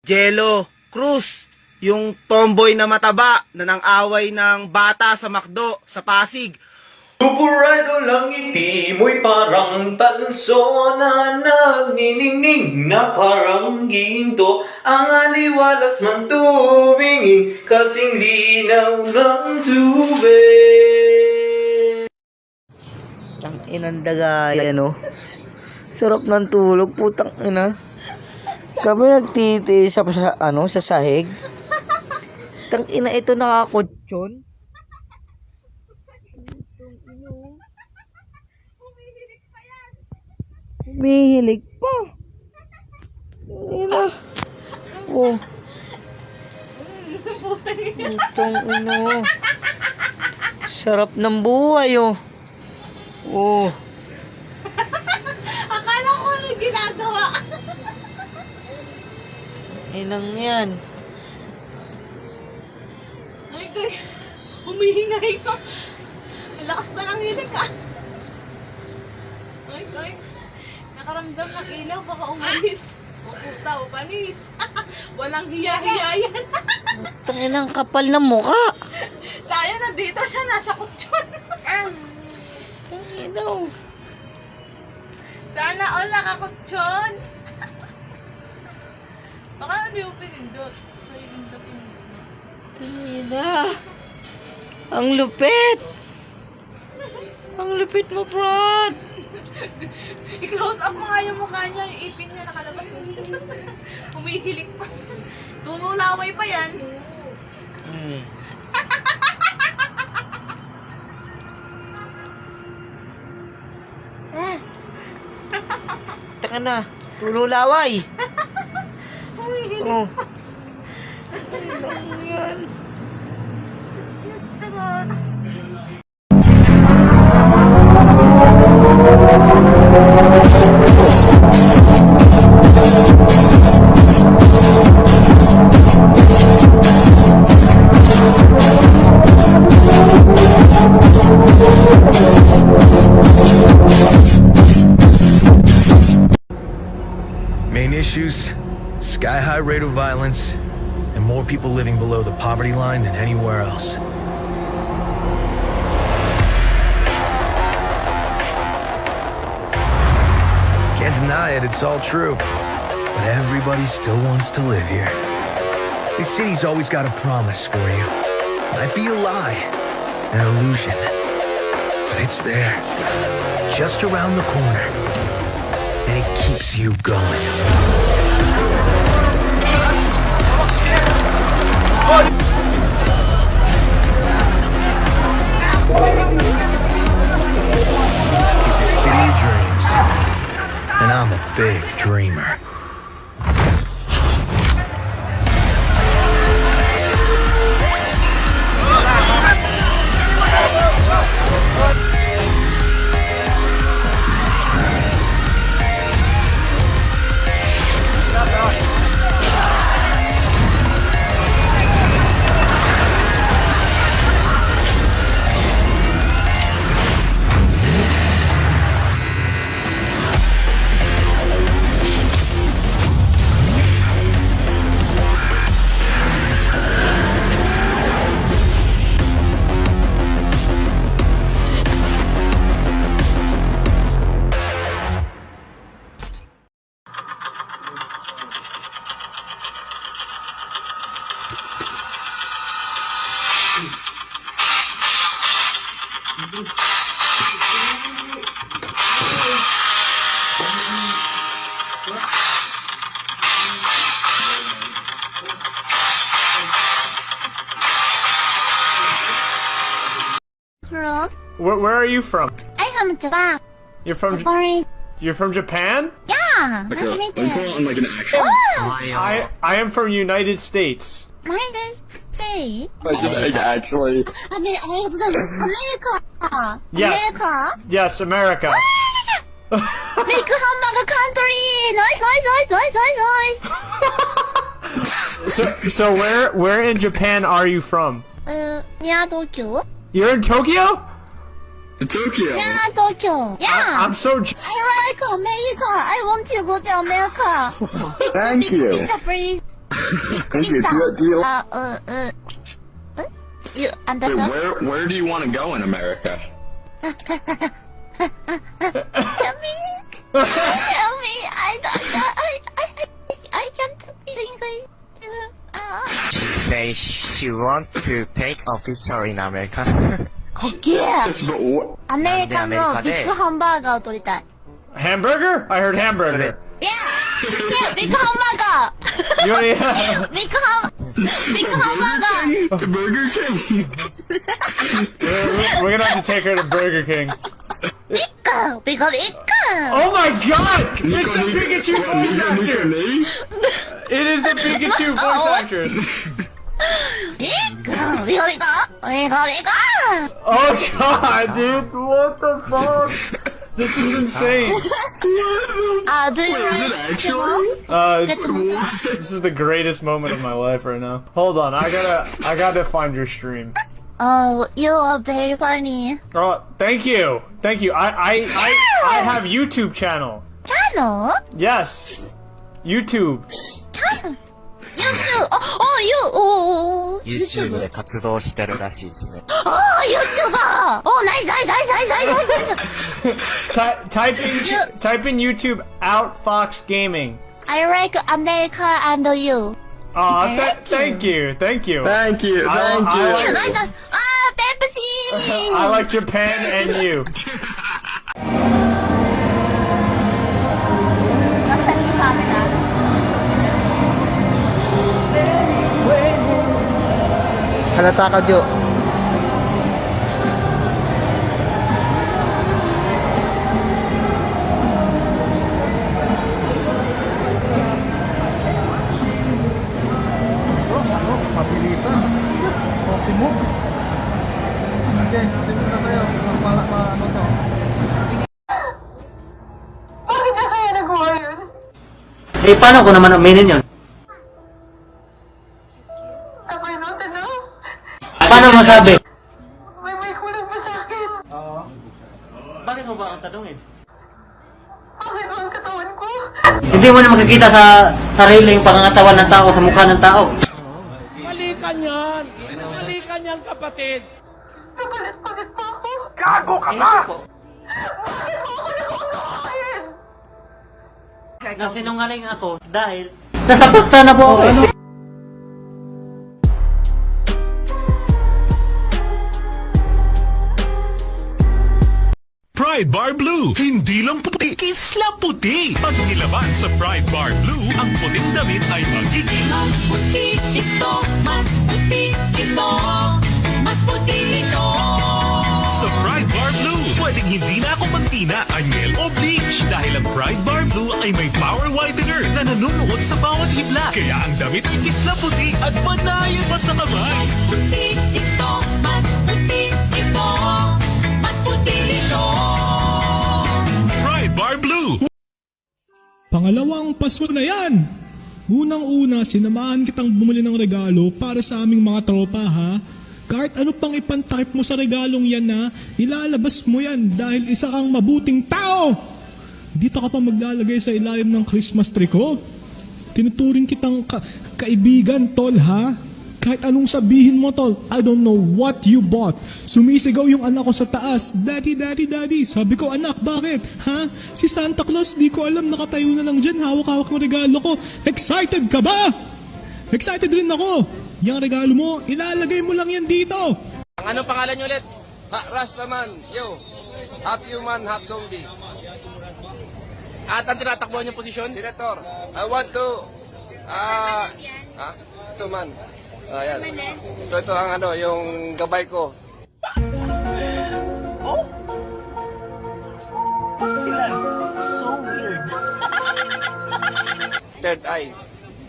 Jello Cruz, yung tomboy na mataba na nang-away ng bata sa McDo sa Pasig. Super idol lang ngiti mo'y parang tanso na nagniningning na parang ginto. Ang aliwalas man tumingin kasing linaw ng tubig. Ang inang dagaya, no? Sarap ng tulog, putang ina. Kami nagtiti sa sahig. Tang ina ito nakakutsyon. Humihilig pa. Ina. Oh. Putang ina. Sarap ng buhay, oh. Oh. Akala ko ano ginagawa. Inang yan. Ay, humihingay ko. Ang lakas pa ng hilig ka. Ay. Nakaramdam ng ilaw, baka umalis. O puta, o panis. Walang hiya-hiya yan. Tanginang kapal na mukha. Tayo nandito siya, nasa kutsyon. Tanginaw. Sana all nakakutsyon. Baka hindi mo pinindot. Ay, hindi pinindot. Tangina. Ang lupit. Ang lupit mo, Brad. I-close up mo nga yung mukha niya, yung ipin niya nakalabas. Humihilig pa. Tunulaway pa yan. Taka na. Tululaway. Humihilig Oh. pa. Ano yan? Diba? Main issues, sky-high rate of violence, and more people living below the poverty line than anywhere else. Can't deny it, it's all true. But everybody still wants to live here. This city's always got a promise for you. Might be a lie, an illusion, but it's there, just around the corner. And it keeps you going. It's a city of dreams, and I'm a big dreamer. From? Where are you from? I am Japan. You're from Sorry. You're from Japan? Yeah. Like I'm like an actual. Oh, I am from United States. United States. Actually. I mean, America. Yes. America. Yes, America. Make hamburger country. Nice. So where in Japan are you from? Near Tokyo. You're in Tokyo? Tokyo. Yeah, Tokyo. Yeah. I'm so I like America. I want to go to America. Thank you. Please. Thank you. Do you You wait, understand? where do you want to go in America? Tell me. Tell me. I don't know. I can't speak English. Say she want to take a picture in America. 거기에 Yes, but 아메리카노 네. 빅 hamburger取りたい. Hamburger? I heard hamburger. Yeah. Yeah, big hamburger. You want Big hamburger. to Burger King. we're gonna have to take her to Burger King. Big. Oh my god! It's the Pikachu voice actor! Me? It is the Pikachu voice actress! Big. Oh god, dude! What the fuck? This is insane. Do you Is it actually? This is the greatest moment of my life right now. Hold on, I gotta find your stream. Oh, you are very funny. Oh, thank you. I have YouTube channel. Channel? Yes. YouTube. Channel? YouTube. Oh, you. YouTube で活動してるらしいですね。 Oh, YouTuber. Oh, nice. Type in YouTube Outfox Gaming. I like America and you. Aw, thank you. Thank you. I Nice. like, Pepsi. I like Japan and you. Nasaan niyo sa amin ah? Halata ka, Jo. Mabilisan. Optimus. Hindi, sino na sa'yo? Ano to? Bakit na kaya nagawa yun? Eh, paano ko naman aminin yun? Ako'y not enough. Paano masabi? May kulang pa sa akin. Bakit mo ba ang tanungin? Bakit ba ang katawan ko? Hindi mo na makikita sa sariling pangangatawan ng tao, sa mukha ng tao. Mali ka niyan, kapatid! Napalit-palit pa ako. Gago ka ba? Bakit mo ako nakukuhain? Nasinungaling ako dahil nasasaktan na po ako. Pride Bar Blue, hindi lang puti, kisla puti. Pag nilaban sa Pride Bar Blue, ang puting damit ay magiging mas puti ito, mas puti ito, mas puti ito. Sa Pride Bar Blue, pwedeng hindi na ako magtina, anyel o bleach dahil ang Pride Bar Blue ay may power widener na nanunuot sa bawat hibla. Kaya ang damit ay kisla puti at panayan pa sa kamay. Puti ito, mas puti ito, mas puti ito. Pride Bar Blue. Pangalawang Pasko na yan! Unang-una, sinamahan kitang bumili ng regalo para sa aming mga tropa, ha? Kahit ano pang ipantakip mo sa regalong yan, ha? Ilalabas mo yan dahil isa kang mabuting tao! Dito ka pa maglalagay sa ilalim ng Christmas tree ko? Tinuturing kitang kaibigan, tol, ha? Kahit anong sabihin mo, tol, I don't know what you bought. Sumisigaw yung anak ko sa taas, Daddy, Daddy, Daddy. Sabi ko, anak, bakit? Ha? Si Santa Claus, di ko alam, nakatayo na lang dyan, hawak-hawak ng regalo ko. Excited ka ba? Excited rin ako. Yung regalo mo, ilalagay mo lang yan dito. Ang anong pangalan niyo ulit? Rastaman, yo. Half human, half zombie. At ang tinatakbuhan niyong posisyon? Senator, I want to... Ito man. Ayan. So ito ang yung gabay ko. Oh! Still so weird. Third eye.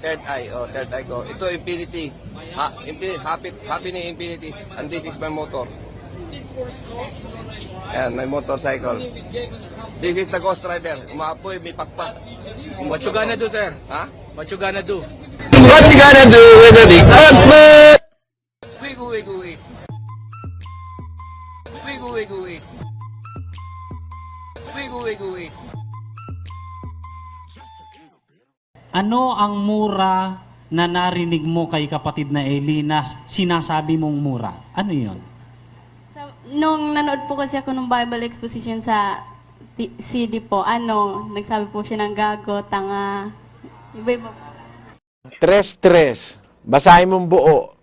Third eye. Oh, third eye ko. Ito infinity. Happy ni infinity. And this is my motor. Ayan, my motorcycle. This is the Ghost Rider. Umaapoy, may pakpak. What you gonna do, sir? Ha? What you gonna do? What you gonna do with the big man? Wiggle, wiggle, wiggle. Wiggle, wiggle, wiggle. Wiggle, wiggle, wiggle. Ano ang mura na narinig mo kay kapatid na Eli na sinasabi mong mura? Ano yun? Nung nanood po kasi ako ng Bible exposition sa CD po, nagsabi po siya ng gago, tanga, iba-iba po. Tres. Basahin mong buo.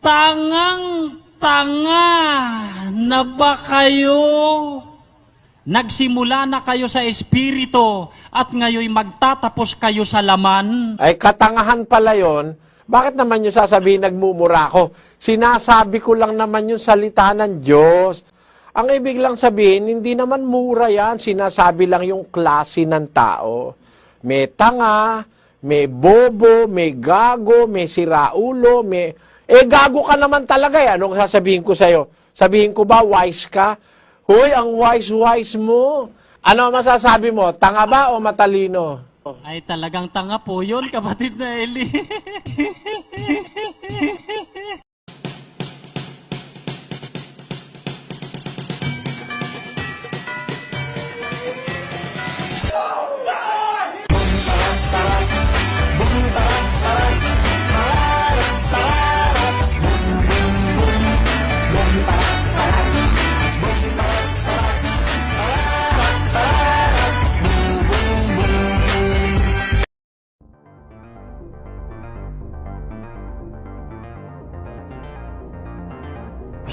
Tangang-tanga na ba kayo? Nagsimula na kayo sa espiritu at ngayon magtatapos kayo sa laman. Ay, katangahan pala yon. Bakit naman yung sasabihin nagmumura ako? Sinasabi ko lang naman yung salita ng Diyos. Ang ibig lang sabihin, hindi naman mura yan. Sinasabi lang yung klase ng tao. May tanga, may bobo, may gago, may siraulo, may... gago ka naman talaga eh. Anong sasabihin ko sa'yo? Sabihin ko ba, wise ka? Hoy, ang wise mo. Ano masasabi mo? Tanga ba o matalino? Ay, talagang tanga po yun, kapatid na Eli.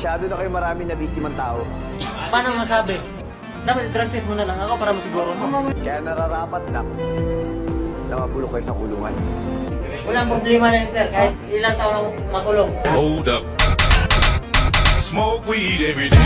Masyado na kayo marami na biktimang tao. Paano masabi? Dapat drug test mo na lang ako para masiguro mo. Kaya nararapat lang na mapulong kayo sa kulungan. Walang problema na yun, sir. Kahit ilang taon ako makulong. Hold up. Smoke weed every day.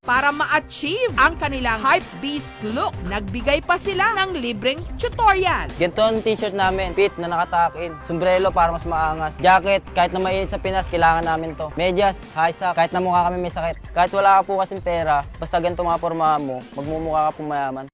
Para ma-achieve ang kanilang hype beast look, nagbigay pa sila ng libreng tutorial. Ganito ang t-shirt namin, fit na nakatakin. Sombrero para mas maangas. Jacket, kahit na mainit sa Pinas, kailangan namin to. Medyas, high sock, kahit na mukha kami may sakit. Kahit wala ka po kasing pera, basta ganito mga pormahan mo, magmumukha ka pong mayaman.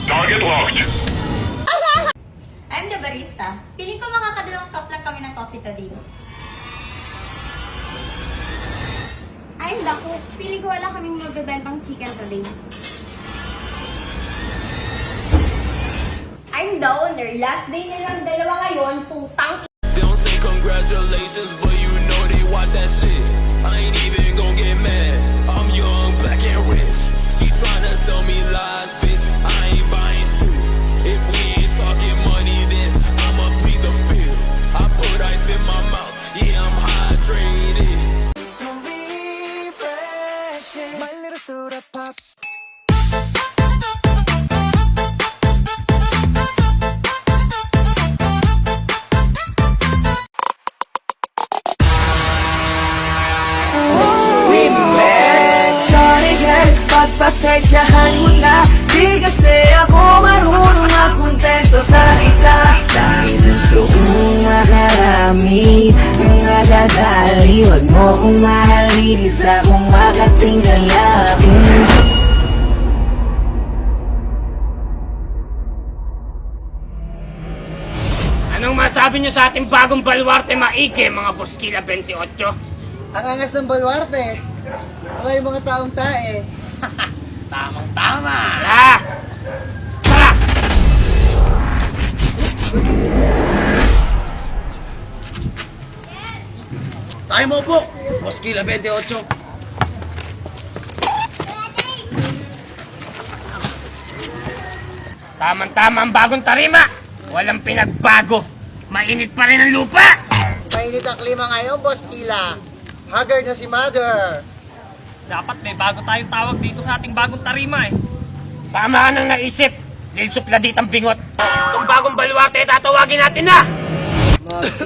Target locked. I'm the barista. Feeling ko makakadalawang cup lang kami ng coffee today. Ay, naku. Feeling ko wala kaming magbebentang chicken today. I'm the owner. Last day na lang dalawa ngayon. Putang They don't say congratulations, but you know they watch that shit. I ain't even gon' get mad. I'm young, black and rich. She tryna sell me lies, bitch. I ain't buying shit. If we ain't talking money, then I'ma plead the fifth. I put ice in my mouth, yeah, I'm hydrated. So refreshing. My little soda pop. Pagpasensyahan mo na, di kasi ako marunong makontento sa isa. Dahil gusto kong makarami, mga dadali. Huwag mo kong mahalin, isa kong makatingala. Ano Anong masabi niyo sa ating bagong baluarte maigi, mga Boskila 28? Ang angas ng baluarte. Wala yung mga taong tae. Tamang-tama! Tara! Tara! Tayo mo po! Boskila 28. Tamang-tama ang bagong tarima! Walang pinagbago! Mainit pa rin ang lupa! Mainit ang klima ngayon, Boss Kila. Haggard na si Mother. Dapat may bago tayong tawag dito sa ating bagong tarima eh. Tama ka nang naisip! Dahil supladit ang bingot. Itong bagong baluarte, tatawagin natin na! Mag-3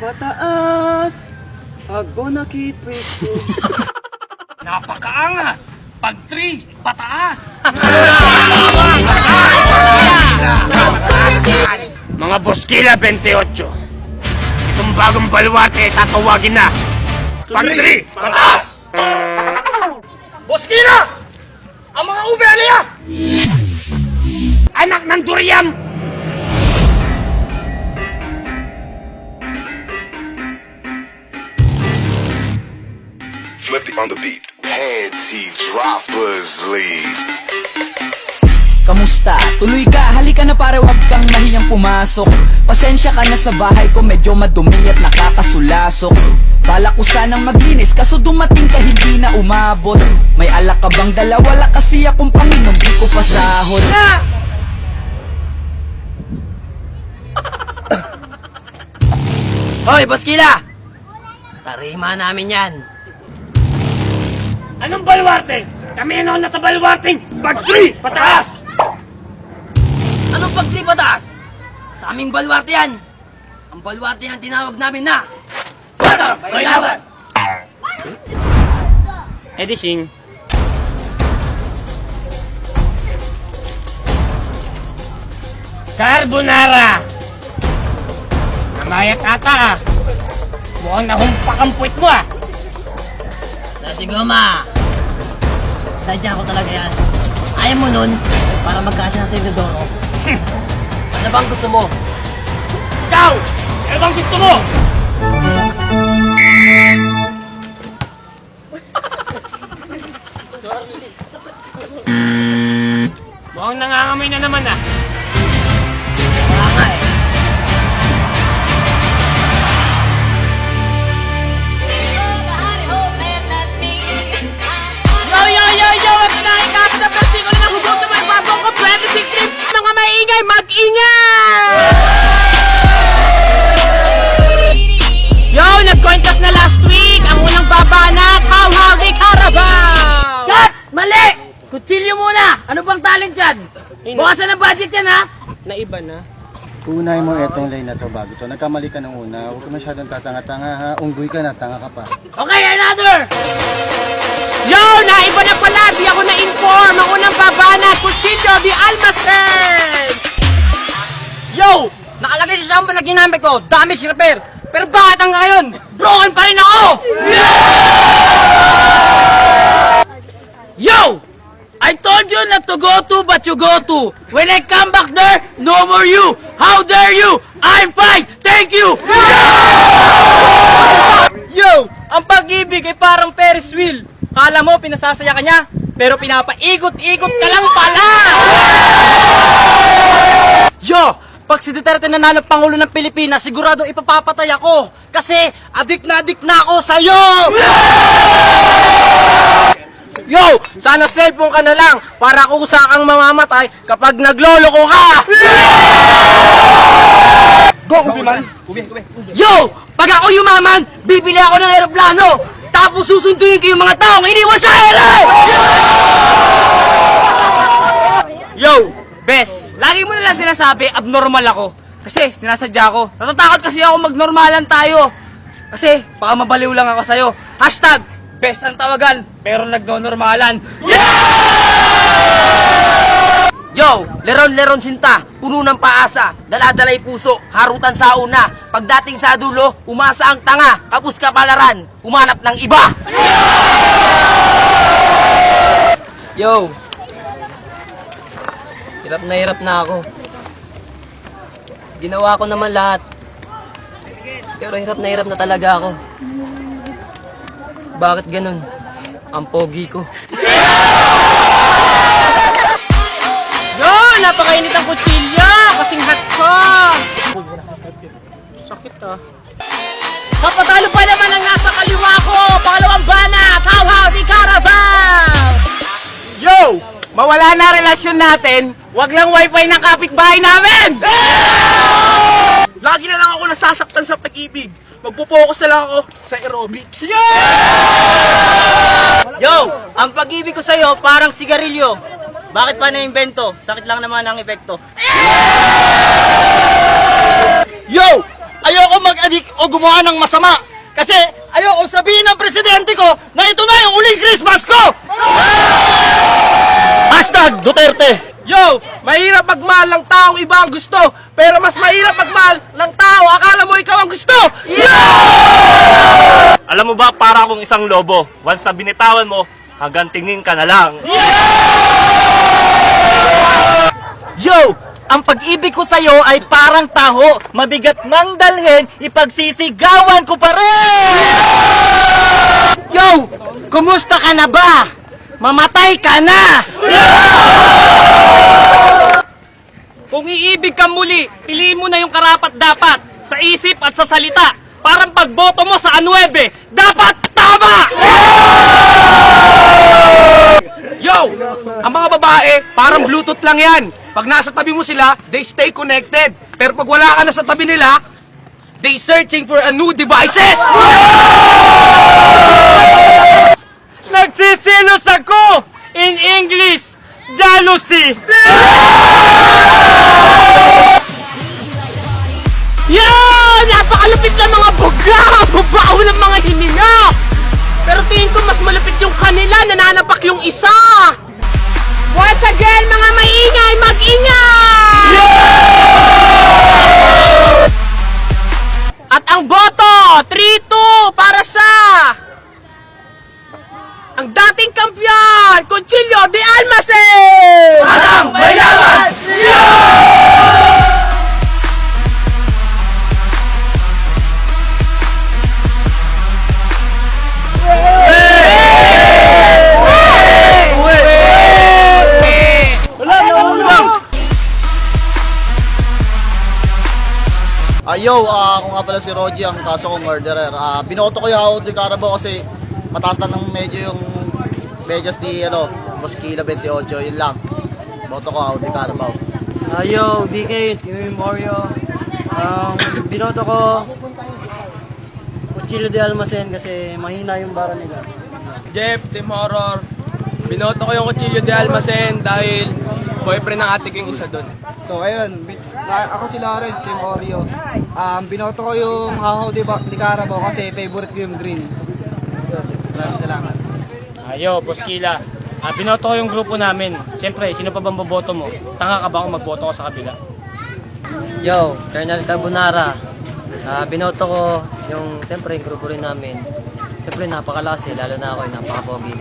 pataas, pag bonakit presko. Napakaangas! Pag 3, pataas! Mga Boskila 28, itong bagong baluarte, tatawagin na! Pag 3, pataas! Boskila! Ang mga uvelya! Anak ng Duriam! Flippy on the beat. Panty Droppers League. Kamusta? Tuloy ka, halika na pare, wag kang mahiyang pumasok. Pasensya ka na sa bahay ko, medyo madumi at nakakasulasok. Bala ko sanang maglinis, kaso dumating ka hindi na umabot. May alak ka bang dala? Wala kasi akong panginom, di ko pasahod. Hoy, Boskila! Tarima namin yan. Anong baluarte? Kami ano nasa baluarteng pag 3, pataas! Anong pag-3 pataas? Sa aming baluarte yan. Ang baluarte yan tinawag namin na May laban! Edising. Carbonara! Namayat ata ah. Mukhang nahumpak ang puwit mo ah. Sa Goma. Sadya ko talaga yan. Ayaw mo nun para magkasya sa Teodoro. Ano bang gusto mo? Ikaw! Ano bang gusto mo? Mukhang nangangamoy na naman ah. Wala nga eh. Yo! Ito na ang ikapit na persikulo ng hugog na may bagong ko 2016. Mga maingay, mag-ingay! Yo! Nag-contest na last week. Ang unang babanat, How Rick Carabao! Cut! Mali! Kutsilyo muna! Ano bang talent dyan? Bukasan ang budget yan ha! Naiba na. Unahin mo itong line na to bago to. Nagkamali ka ng una. Huwag ka masyadong tatanga-tanga ha. Unggoy ka na, tanga ka pa. Okay, another! Yo! Naiba na pala! Di ako na-inform! Ang unang babanat, Cuchillo de Almacen! Yo! Nakalagay sa samba na ginamit ko, damage repair. Pero bakit hanggang ngayon, broken pa rin ako! Yo! I told you not to go to, but you go to. When I come back there, no more you. How dare you? I'm fine. Thank you. Yo! Ang pag-ibig ay parang Ferris wheel. Kala mo pinasasaya ka niya, pero pinapaikot-ikot ka lang pala! Yo! Pag si Duterte nanalo Pangulo ng Pilipinas, sigurado ipapapatay ako. Kasi adik na ako sa'yo! Yo! Sana cellphone ka na lang para kusa kang mamamatay kapag nagloloko ka! Go, ubi man! Yo! Pag ako yumaman, bibili ako ng aeroplano! Tapos susunduin ko yung mga taong iniwan sa ere! Yo! Bes, lagi mo nalang sinasabi abnormal ako. Kasi sinasadya ko. Natatakot kasi ako magnormalan tayo. Kasi baka mabaliw lang ako sa'yo. Hashtag, best ang tawagan, pero nagnonormalan. Yo! Leron-leron sinta, puno ng paasa, daladalay puso, harutan sa una. Pagdating sa dulo, umasa ang tanga, kapus kapalaran, umanap ng iba. Yo! Hirap na ako. Ginawa ko naman lahat. Pero hirap na talaga ako. Bakit ganun? Ang pogi ko. Yo! Napakainit ang kutsilya! Kasing hot ko! Sakit ah. Kapatalo pa naman ang nasa kaliwa ko! Pangalawang banat! How di Carabao! Yo! Mawala na relasyon natin, wag lang wifi ng kapitbahay namin! Lagi na lang ako nasasaktan sa pag-ibig. Magpo-focus na lang ako sa aerobics. Yo! Ang pag-ibig ko sa'yo parang sigarilyo. Bakit pa na-invento? Sakit lang naman ang epekto. Yo! Ayoko mag-addict o gumawa ng masama. Kasi ayoko sabihin ng presidente ko na ito na yung uling Christmas ko! Hashtag Duterte! Yo! Mahirap magmahal ng taong iba ang gusto, pero mas mahirap magmahal ng tao akala mo ikaw ang gusto! Alam mo ba, para akong isang lobo. Once na binitawan mo, hanggang tingin ka na lang. Yo! Ang pag-ibig ko sa'yo ay parang taho. Mabigat mang dalhin, ipagsisigawan ko pa rin! Yo! Kumusta ka na ba? Mamatay ka na! Kung iibig ka muli, piliin mo na yung karapat-dapat sa isip at sa salita. Parang pagboto mo sa A9, dapat tama! Yo! Ang mga babae, parang Bluetooth lang yan. Pag nasa tabi mo sila, they stay connected. Pero pag wala ka na sa tabi nila, they searching for a new devices! Nagsisilos ako! In English, jealousy! Yan! Napakalupit ng mga bugla! Babaw ng mga hininga! Pero tingin ko mas malupit yung kanila, nananapak yung isa! Once again, mga maingay, mag-ingay! At ang boto, 3-2 para sa ang dating kampiyon, Cuchillo de Almacen! Parang mayaman! Ako nga pala si Rogie, ang kaso kong murderer. Binoto ko yung How di Carabao kasi mataas lang ng medyo yung medyas ni Mosquila 28, yun lang. Boto ko How di Carabao. Yo, DK, Team Mario. Binoto ko Cuchillo de Almacen kasi mahina yung bara nila. Jeff, Team Horror. Binoto ko yung Cuchillo de Almacen dahil boyfriend ng ate ko yung isa doon. So ayun, ako si Lawrence, Team Oreo. Binoto ko yung How di Carabao kasi favorite ko yung green. Maraming salamat. Ayo, Boskila. Binoto ko yung grupo namin. Siyempre, sino pa bang boboto mo? Tanga ka ba kung magboto ko sa kabila? Yo, Colonel Carbonara. Binoto ko yung, siyempre, yung grupo rin namin. Siyempre, napakalasi, lalo na ako, napaka-pogi.